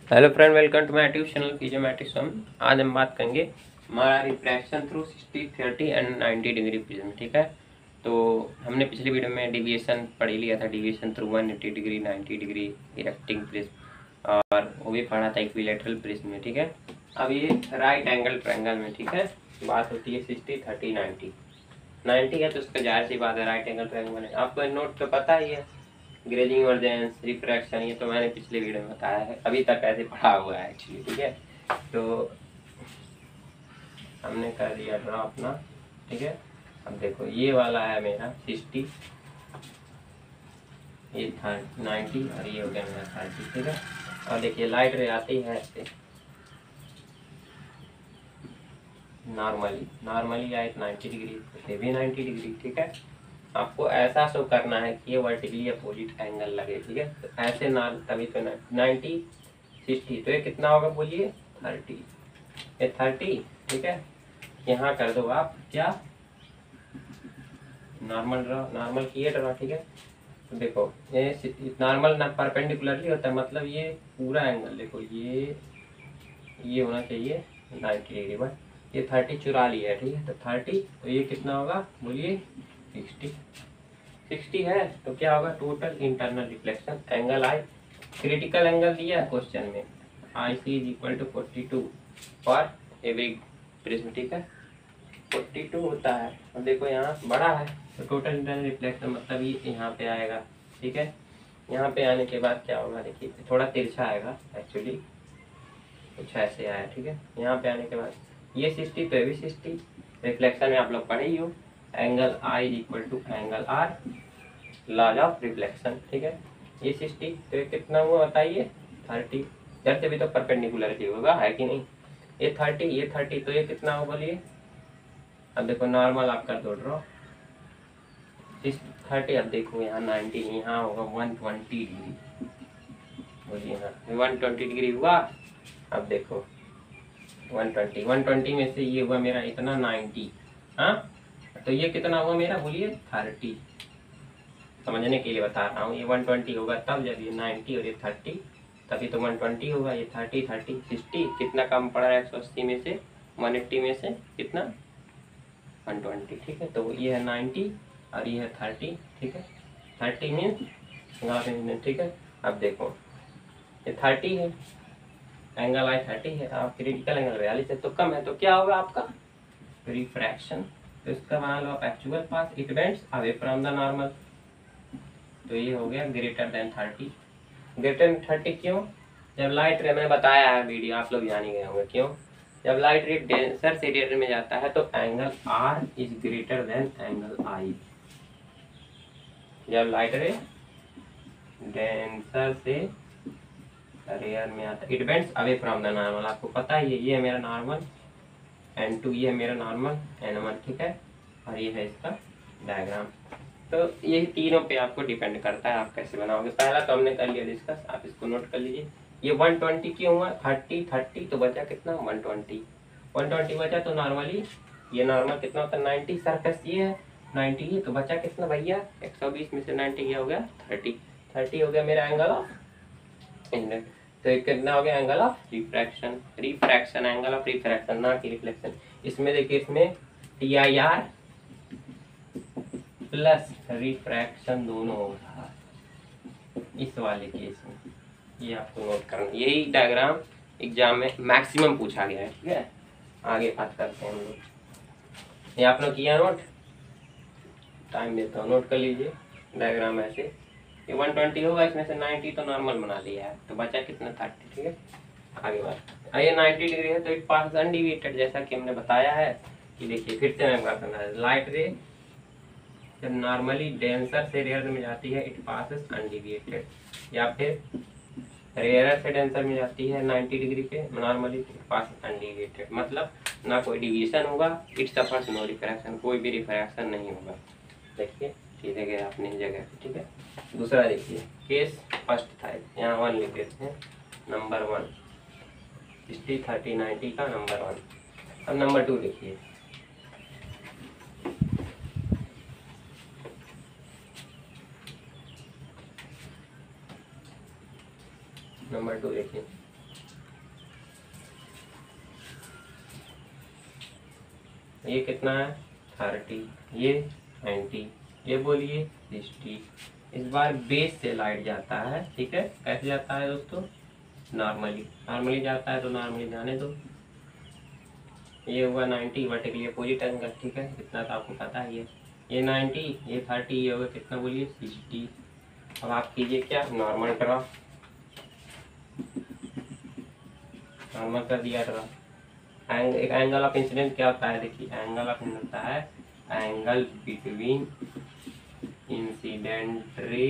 Hello friend, welcome to my YouTube channel physiometrics हम। आज हम बात करेंगे हमारा refraction through 60, 30 and 90 degree prism. ठीक है, तो हमने पिछली वीडियो में डेविएशन पढ़ ही लिया था, deviation through 180 degree, 90 degree, erecting prism, और वो भी पढ़ा था इक्विलेटरल प्रिज्म में। ठीक है, अब ये राइट एंगल ट्रायंगल में, ठीक है, बात होती है 60, 30, 90। 90 है तो उसका जाहिर सी बात है राइट एंगल ट्रायंगल है। आपको नोट तो पता ही है, ग्रेजिंग इमरजेंस, रिफ्रैक्शन, ये तो मैंने पिछले वीडियो में बताया है, अभी तक ऐसे पढ़ा हुआ है एक्चुअली। ठीक है, तो हमने कर दिया ड्रा अपना। ठीक है, अब देखो ये वाला है मेरा 60, ये था 90 और ये हो गया मेरा 30। ठीक है, और देखिए लाइट रे आती है ऐसे नॉर्मली आए 90 डिग्री, ये भी 90 डिग्री। ठीक है, आपको ऐसा शो करना है कि ये वर्टिकली अपोजिट एंगल लगे। ठीक है, तो ऐसे ना, तभी तो 90, 60, तो ये कितना होगा बोलिए, 30, ये 30। ठीक है, यहाँ कर दो आप क्या, नॉर्मल ड्रा, नॉर्मल किए ड्रा। ठीक है, तो देखो ये नॉर्मल ना परपेंडिकुलरली होता है, मतलब ये पूरा एंगल देखो, ये होना चाहिए 90 डिग्री, बट ये 30 चुरा लिया है। ठीक है, तो 30, तो ये कितना होगा बोलिए, 60। 60 है तो क्या होगा, total internal reflection angle I, critical angle दिया है क्वेश्चन में, I C is equal to 42 for every prism. ठीक है, 42 होता है, और देखो यहाँ बड़ा है तो टोटल इंटरनल रिफ्लेक्शन मतलब ये यहाँ पे आएगा। ठीक है, यहाँ पे आने के बाद क्या होगा, देखिए थोड़ा तिरछा आएगा एक्चुअली, कुछ ऐसे आया। ठीक है, यहाँ पे आने के बाद ये 60 तो ये भी 60, रिफ्लेक्शन में आप लोग पढ़े ही हो, angle i equal to angle r, laws of reflection. ठीक है, ये 60 तो ये कितना हुआ बताइए, 30, जब से भी तो परपेंडिकुलर ही होगा, है कि नहीं। ये 30, ये 30, तो ये कितना होगा बोलिए। अब देखो नॉर्मल आप कर दो ड्रॉ 30, अब देखो यहाँ 90, यहाँ होगा 120 डिग्री, बोलिए यहाँ 120 डिग्री हुआ। अब देखो 120 में से ये हुआ मेरा इतना 90, हाँ, तो ये कितना हुआ मेरा बोलिए 30। समझने के लिए बता रहा हूँ, ये 120 होगा तब जब ये 90 और ये 30, तभी तो 120 होगा। ये 30, 30, 60 कितना कम पड़ा है 180 में से, 180 में से कितना 120। ठीक है, तो ये है 90 और ये है 30। ठीक है, 30 मीन्स, ठीक है, अब देखो ये 30 है, एंगल आई 30 है, आप क्रिटिकल एंगल 42 है, तो कम है, तो क्या होगा आपका रिफ्रैक्शन। तो इसका बना लो आप actual path, it bends away from the normal, तो ये हो गया ग्रेटर देन 30। ग्रेटर देन 30 क्यों, जब लाइट रे, मैंने बताया है वीडियो, आप लोग जान ही गए होंगे क्यों, जब लाइट रे डेंसर से रेडियर में जाता है तो angle are is greater than angle I. जब लाइट रे डेंसर से रेयर में आता है, it bends away from the normal, आपको पता है ये है मेरा नॉर्मल N2, ये है मेरा नॉर्मल N1। ठीक है, और ये है इसका डायग्राम। तो ये तीनों पे आपको डिपेंड करता है आप कैसे बनाओगे। पहला तो हमने कर लिया डिस्कस, आप इसको नोट कर लीजिए। ये 120 क्यों हुआ, 30, 30 तो बचा कितना 120, 120 बचा, तो नॉर्मली ये नॉर्मल कितना होता है 90, सरफेस ये है 90 है, तो बचा कितना भैया 120 में से 90 क्या हो गया 30, 30 हो गया मेरा एंगल ऑफ इंसिडेंट। तो एक कितना हो गया angle of refraction, refraction angle of refraction, ना कि रिफ्लेक्शन। इसमें देखिए, इसमें TIR प्लस रिफ्रैक्शन दोनों हो रहा है इस वाले केस में, ये आपको नोट करना। यही डायग्राम एग्जाम में मैक्सिमम पूछा गया है। ठीक है, आगे बात करते हैं हम लोग। ये आप लोग किया नोट, टाइम देता हूँ, नोट कर लीजिए डायग्राम ऐसे। ये 120 होगा, इसमें से 90 तो नॉर्मल बना लिया है, तो बचा कितना 30। ठीक है, आगे बात, ये 90 डिग्री है तो इट पास अनडिविएटेड, जैसा कि हमने बताया है कि देखिए फिर से मैं बात करना है, लाइट रे जब नॉर्मली डेंसर से रेयर में जाती है इट पासेस अनडिविएटेड, या फिर रेयर से डेंसर में जाती है 90 डिग्री पे नॉर्मली, इट पासेस अनडिविएटेड, मतलब ना कोई डिविएशन होगा, इट सफर्स नो रिफ्रैक्शन, कोई भी रिफ्रैक्शन नहीं होगा। देखिए सीधे गए अपनी जगह पे। ठीक है, दूसरा देखिए केस फर्स्ट था, यहाँ 1 लिख देते हैं, नंबर 1 60, 30, 90 का नंबर 1। अब नंबर 2 देखिए, नंबर 2 देखिए, ये कितना है 30, ये 90, ये बोलिए 60। इस बार बेस से लाइट जाता है, ठीक है। कैसे जाता है दोस्तों? नॉर्मली जाता है, तो नॉर्मली जाने दो। ये हुआ 90 वर्टिकली अपोजिट एंगल, ठीक है, इतना तो आपको पता ही है। ये 90, ये 30, ये होगा कितना बोलिए 60। अब आप कीजिए क्या, नॉर्मल ड्रा। नॉर्मल कर दिया ड्रा। एक एंगल ऑफ इंसिडेंट क्या होता है? देखिए एंगल ऑफ इंसिडेंट होता है angle between incident ray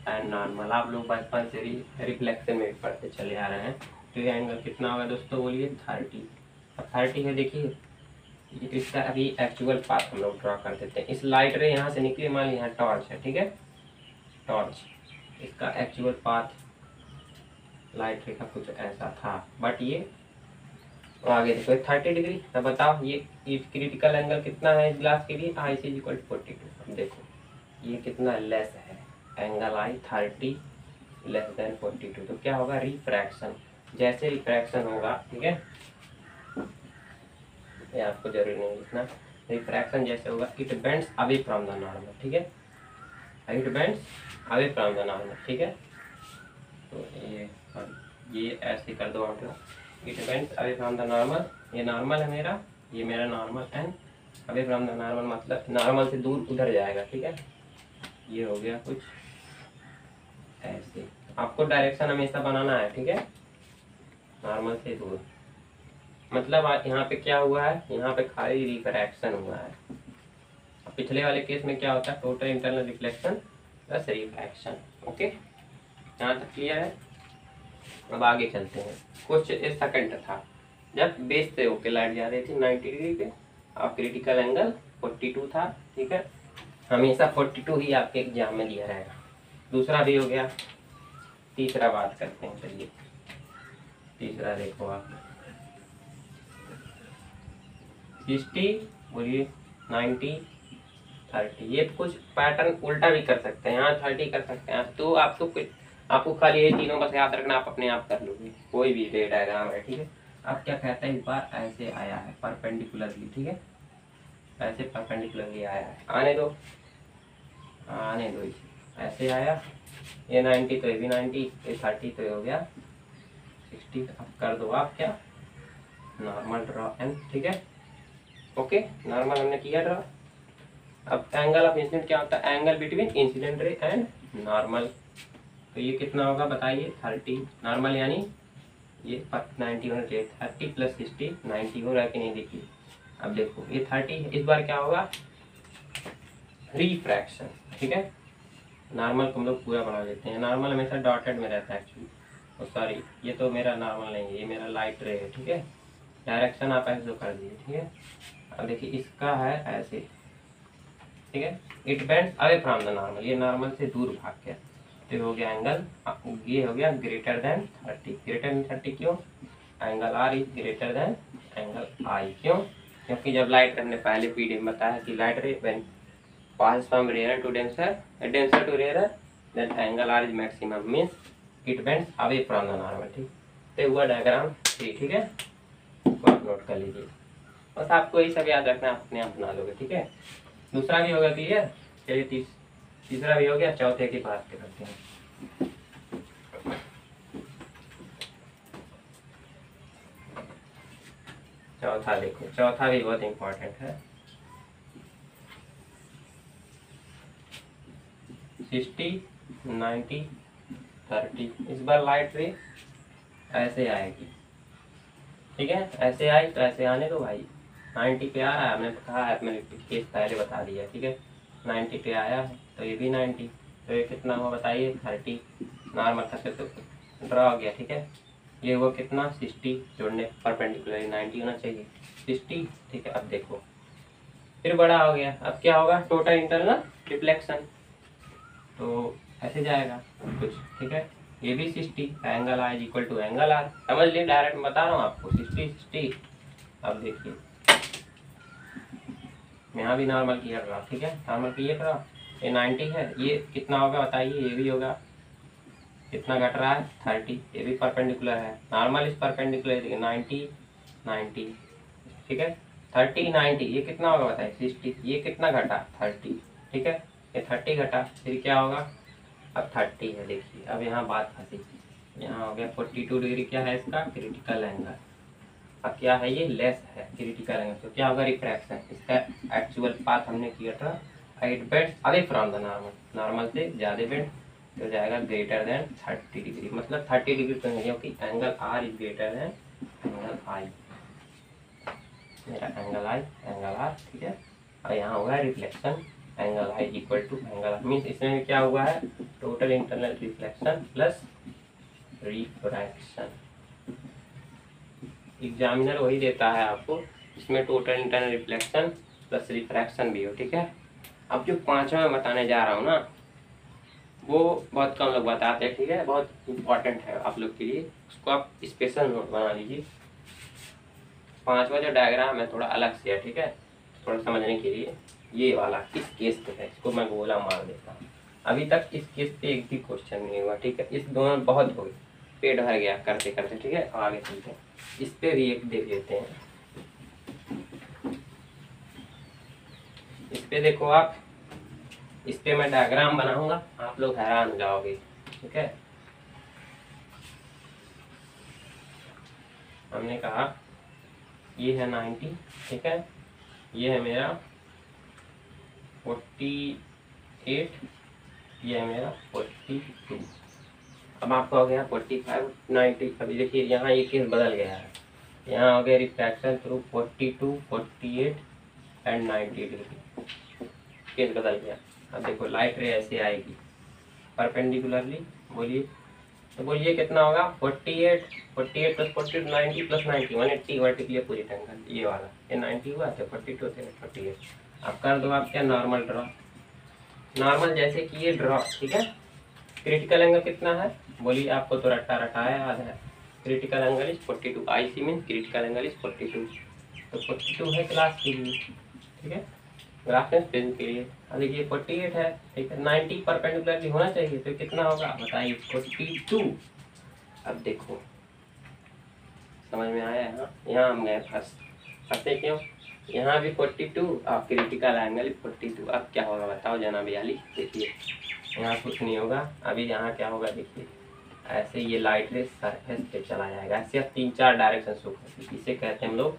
and normal. आप लोग बचपन से रिफ्लेक्शन में पढ़ते चले आ रहे हैं। तो ये एंगल कितना होगा दोस्तों बोलिए 30। अब 30 है, देखिए इसका अभी एक्चुअल पाथ हम लोग ड्रॉ कर देते हैं। इस लाइट रे यहाँ से निकली, मान ली यहाँ टॉर्च है, ठीक है, टॉर्च, इसका एक्चुअल पाथ लाइट रे का कुछ ऐसा था, बट ये आगे देखो 30 डिग्री। अब बताओ ये क्रिटिकल एंगल कितना है इस ग्लास के लिए? आई सी इक्वल 42। अब देखो ये कितना लेस है, एंगल आई 30 लेस देन 42, तो क्या होगा? रिफ्रैक्शन। जैसे रिफ्रैक्शन होगा, ठीक है, ये आपको जरूरी नहीं लिखना। रिफ्रैक्शन जैसे होगा, it bends away from the normal, ठीक है, it bends away from the normal, ठीक है। तो ये ऐसे कर दो आप लोग, it bends away from the normal. ये नॉर्मल है मेरा, ये मेरा normal, and away from the normal मतलब नॉर्मल से दूर उधर जाएगा, ठीक है। ये हो गया कुछ ऐसे। आपको डायरेक्शन हमेशा बनाना है, ठीक है, नॉर्मल से दूर। मतलब यहाँ पे क्या हुआ है, यहाँ पे खाली रिफ्रैक्शन हुआ है। अब पिछले वाले केस में क्या होता है? Total internal reflection plus refraction. Okay, यहाँ तक क्लियर है। अब आगे चलते हैं। कुछ इस सेकंड था जब बेस से होके लाइट जा रही थी 90 डिग्री पे, और क्रिटिकल एंगल 42 था, ठीक है। हमेशा 42 ही आपके एग्जाम में दिया रहेगा। दूसरा भी हो गया। तीसरा बात करते हैं, चलिए तीसरा देखो आप, 60 बोलिए 90 30। ये कुछ पैटर्न उल्टा भी कर सकते हैं, यहाँ 30 कर सकते हैं। तो आपको खाली ये तीनों बस याद रखना, आप अपने आप कर लोगे, कोई भी रे डायग्राम है, ठीक है। अब क्या कहता है, इस बार ऐसे आया है परपेंडिकुलरली, ठीक है, ऐसे परपेंडिकुलरली आया है, आने दो इसे। ऐसे आया, ये 90 तो ये भी 90, ये 30 तो ये हो गया 60। अब कर दो आप क्या, नॉर्मल ड्रॉ एंड, ठीक है। ओके, नॉर्मल हमने किया ड्रॉ। अब एंगल ऑफ इंसिडेंट क्या होता है? Angle between incident ray and normal. तो ये कितना होगा बताइए 30, नॉर्मल यानी ये 90 होना चाहिए, 30 प्लस 60 90 हो रहा है कि नहीं? देखिए अब देखो ये 30 है, इस बार क्या होगा? रिफ्रैक्शन, ठीक है। नॉर्मल को हम लोग पूरा बना लेते हैं, नॉर्मल हमेशा डॉटेड में रहता है एक्चुअली। तो सॉरी, ये तो मेरा नॉर्मल नहीं है, ये मेरा लाइट रे है, ठीक है। डायरेक्शन आप ऐसे कर दिए, ठीक है। अब देखिए इसका है ऐसे, ठीक है, it bends away from the normal, ये नॉर्मल से दूर भाग गया, तो हो गया एंगल, ये हो गया ग्रेटर देन 30। ग्रेटर देन 30 क्यों? Angle are is greater than angle I. क्यों? क्योंकि जब लाइट, हमने पहले पीडीएम बताया कि light ray when pass from rare to denser, denser to rare, then angle are is maximum, means it bends away from the normal, ठीक। तो हुआ डायग्राम 3, ठीक है, आप नोट कर लीजिए। बस आपको यही सब याद रखना, आप अपने आप बना लोगे, ठीक है। दूसरा भी होगा क्लियर। चलिए तीसरा भी हो गया, चौथे की बात करते हैं। चौथा देखो, चौथा भी बहुत इंपॉर्टेंट है। 60 90 30। इस बार लाइट रे ऐसे आएगी, ठीक है, ऐसे आई तो ऐसे आने दो भाई। 90 पे आ रहा है, मैंने कहा है, मैंने केस पहले बता दिया, ठीक है। 90 पे आया है तो ये भी 90, तो ये कितना हुआ बताइए 30। नॉर्मल करके तो ड्रा हो गया, ठीक है। ये हुआ कितना 60, जोड़ने परपेंडिकुलर 90 होना चाहिए 60, ठीक है। अब देखो फिर बड़ा हो गया, अब क्या होगा? टोटल इंटरनल रिफ्लेक्शन, तो ऐसे जाएगा कुछ, ठीक है। ये भी 60, angle i equal to angle r, समझ लिए, डायरेक्ट बता रहा हूँ आपको 60। अब देखिए यहाँ भी नॉर्मल किया रहा, ठीक है, नॉर्मल किया रहा, ये 90 है, ये कितना होगा बताइए? ये भी होगा, कितना घट रहा है 30, ये भी परपेंडिकुलर है, नॉर्मल इस परपेंडिकुलर 90 90, ठीक है। 30 90, ये कितना होगा बताइए 60, ये कितना घटा 30, ठीक है, ये 30 घटा, फिर क्या होगा, अब 30 है, देखिए अब यहाँ बात फंसी, यहाँ हो गया 42 डिग्री, क्या है इसका क्रिटिकल एंगल, अब क्या है ये लेस है क्रिटिकल एंगल, तो क्या होगा रिफ्रैक्शन, इसका एक्चुअल पाथ हमने किया था 8 bends away from the normal, normal से ज़्यादा बेंड तो जाएगा ग्रेटर देन 30 डिग्री, मतलब 30 डिग्री तो नहीं, क्योंकि angle are is greater than angle I, मेरा एंगल आई एंगल आर, ठीक है, और यहाँ हुआ है reflection angle i equal to angle r, means इसमें क्या हुआ है total internal reflection plus refraction, examiner वही देता है आपको, इसमें total internal reflection plus refraction भी हो, ठीक है। अब जो पांचवा मैं बताने जा रहा हूँ ना, वो बहुत कम लोग बताते हैं, ठीक है, बहुत इम्पोर्टेंट है आप लोग के लिए, उसको आप स्पेशल नोट बना लीजिए। पांचवा जो डायग्राम है थोड़ा अलग से है, ठीक है, थोड़ा समझने के लिए, ये वाला इस केस पे है, इसको मैं गोला मार देता हूँ, अभी तक इस केस पे एक भी क्वेश्चन नहीं हुआ, ठीक है, इस दोनों बहुत हो गए, पेट भर गया करते करते, ठीक है, आगे चलते हैं, इस पे भी एक देख लेते हैं, इस पे देखो आप, इस पे मैं डायग्राम बनाऊंगा, आप लोग हैरान हो जाओगे, ठीक है। हमने कहा ये है 90, ठीक है, ये है मेरा 48, ये है मेरा 42, अब आपका हो गया 45 90, अभी देखिए यहाँ ये केस बदल गया है, यहाँ हो गया refraction through 42 48 and 90 degree, case बदल गया। अब देखो लाइट रे ऐसे आएगी परपेंडिकुलरली, बोलिए, तो बोलिए कितना होगा 48 48 plus 40 90 plus 90 180 vertically opposite angle, ये वाला ये 90 हुआ तो 42 थे 48, अब कर दो आप क्या नॉर्मल ड्रॉ, नॉर्मल जैसे कि ये ड्रॉ, ठीक है। क्रिटिकल एंगल कितना है, बोलिए, आपको तो रट्टा रटाया याद है, critical angle is 42, IC mean critical angle is 42, तो 42 है क्लास के लिए, ठीक है, ग्राफ में पेन के लिए, अब देखिए 48 है, ठीक है, 90 परपेंडिकुलरली होना चाहिए, तो कितना होगा बताइए 42, अब देखो समझ में आया, यहाँ हम गए फंसे क्यों, यहाँ भी 42 और क्रिटिकल एंगल 42, अब क्या होगा बताओ जना 42, देखिए यहाँ कुछ नहीं होगा, अभी यहाँ क्या होगा देखिए, ऐसे ये लाइट रे सरफेस पे चला जाएगा, ऐसे अब 3-4 डायरेक्शन शो करती है, इसे कहते हैं हम लोग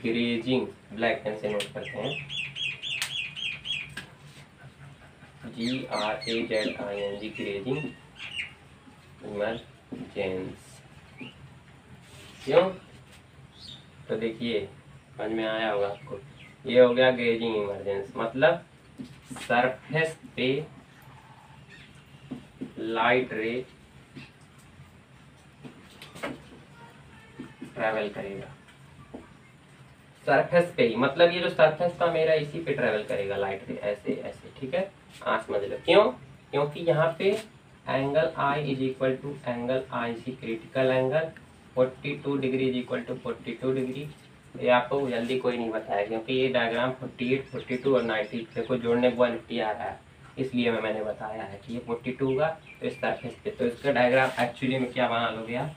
ग्रेजिंग, ब्लैक पेन से नोट करते हैं, GRAZING ग्रेजिंग इमरजेंस, क्यों, तो देखिए समझ में आया होगा आपको, ये हो गया ग्रेजिंग इमरजेंस, मतलब सरफेस पे लाइट रे ट्रैवल करेगा, सरफेस पे ही, मतलब ये जो सरफेस था मेरा इसी पे ट्रैवल करेगा लाइट रे, ऐसे ऐसे, ठीक है, आप समझ लो क्यों, क्योंकि यहाँ पे angle i is equal to angle i c critical angle 42 degree is equal to 42 degree, ये आपको जल्दी कोई नहीं बताया, क्योंकि ये डायग्राम 48 42 और 90 देखो जोड़ने को 150 आ रहा है, इसलिए मैंने बताया है कि ये 42 का तो इस सरफेस पे, तो इसका डायग्राम एक्चुअली में क्या बना लोगे आप,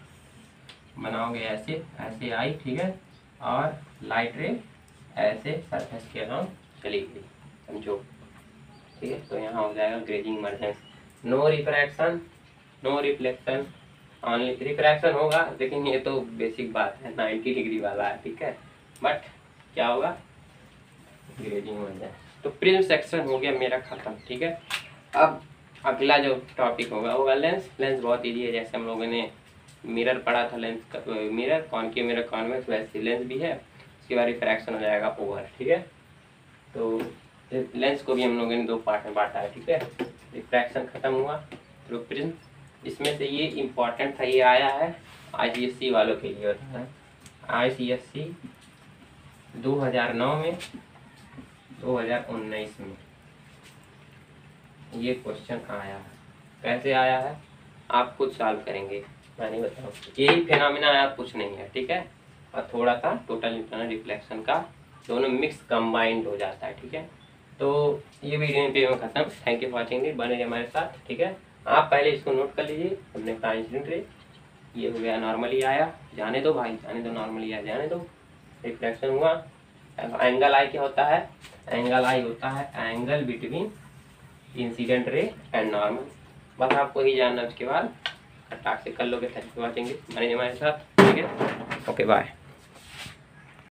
बनाओगे ऐसे ऐसे आई, ठीक है, और लाइट रे ऐसे सरफेस के अराउंड चली गई, समझो, ठीक है, तो यहाँ हो जाएगा grazing emergence, no refraction no reflection, only refraction होगा, लेकिन ये तो बेसिक बात है 90 डिग्री वाला है, ठीक है, बट क्या होगा ग्रेजिंग इमरजेंस, तो प्रिज्म सेक्शन हो गया मेरा खत्म, ठीक है। अब अगला जो टॉपिक होगा लेंस, लेंस बहुत ईजी है, जैसे हम लोगों ने मिरर पढ़ा था, lens mirror concave mirror convex, वैसे लेंस भी है, उसके बाद रिफ्रैक्शन हो जाएगा ओवर, ठीक है, तो लेंस को भी हम लोगों ने 2 पार्ट में बांटा है, ठीक है, रिफ्रैक्शन खत्म हुआ थ्रू प्रिज्म, इसमें से ये इम्पॉर्टेंट था, ये आया है ICSE वालों के लिए होता है, ICSE 2009 में 2019 में ये क्वेश्चन आया है, कैसे आया है आप खुद सॉल्व करेंगे, मैं नहीं बताऊँ, यही फिनोमेना है, कुछ नहीं है, ठीक है, और थोड़ा सा टोटल इंटरनल रिफ्लेक्शन का दोनों मिक्स कंबाइंड हो जाता है, ठीक है, तो ये वीडियो पे मैं खत्म, थैंक यू फॉर वॉचिंग, बने रहिए हमारे साथ, ठीक है, आप पहले इसको नोट कर लीजिए, हमने कहा इंसिडेंट रे ये हो गया, नॉर्मली आया, जाने दो भाई जाने दो, नॉर्मली आया जाने दो, रिफ्लेक्शन हुआ एंगल आई क्या होता है? एंगल आई होता है angle between incident ray and normal. बस आपको ही जानना, उसके बाद खटाक से कर लोगे। थैंक यू फॉर वॉचिंग, बने हमारे साथ, ठीक है। Okay bye.